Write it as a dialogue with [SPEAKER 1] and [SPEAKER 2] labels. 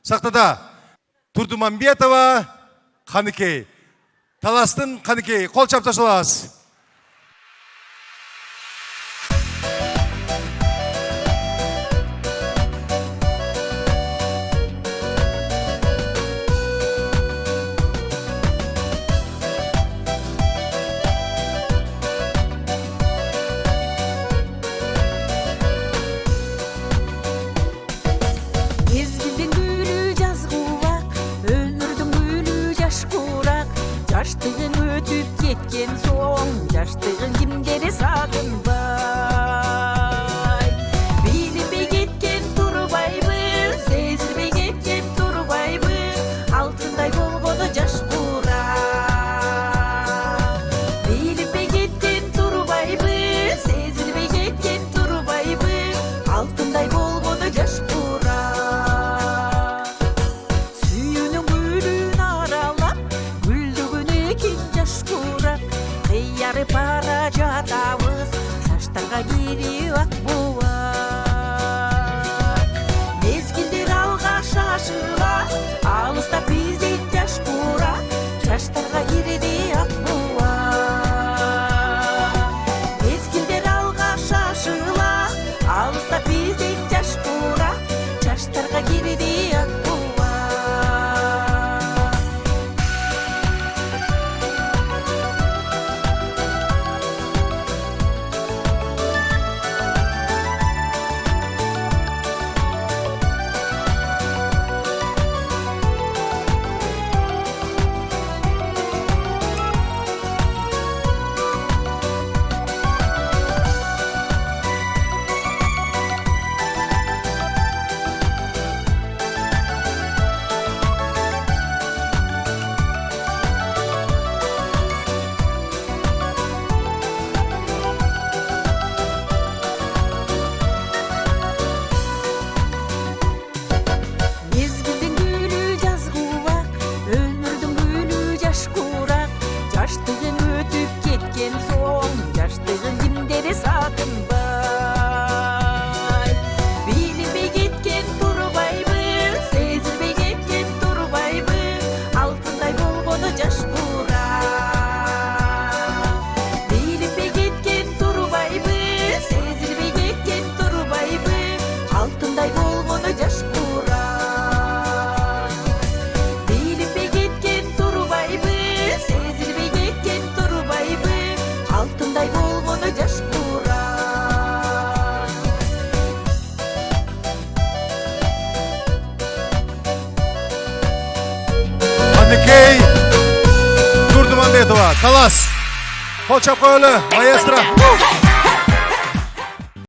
[SPEAKER 1] Сақтада Турдуманбетова Қаныкей. Таластың Қаныкей. Қол чапташылас.
[SPEAKER 2] Жаштығың өтіп кеткен соң, жаштығың кімдері сағынбай. Билінбей кеткен тұрбайбын, сезілмей кеткен тұрбайбын, алтындай болғаны жаш құрақ. Билінбей кеткен тұрбайбын, сезілмей кеткен тұрбайбын, алтындай болғаны жаш құрақ. Сүйінің гүлін аралап, қиярып бара жатабыз, шаштарға кири ақ буак. Мезгілдер алға шашыла, алыста бізден жаш құрақ, шаштарға кириди ақ буак. Мезгілдер алға шашыла, алыста бізден жаш құрақ, шаштарға кириди ақ буак. Жаштығың өтіп кеткен соң, жаштығың кімдері сағынбай. Билінбей кеткен тұрбайбын, сезілмей кеткен тұрбайбын, алтындай болғаны жаш құрақ. Билінбей кеткен тұрбайбын, сезілмей кеткен тұрбайбын, алтындай болғаны жаш құрақ. Алтындай болғаны жаш құрақ.
[SPEAKER 1] Қаныкей Турдуманбетова. Талас. Қол чап қойлы, маэстро.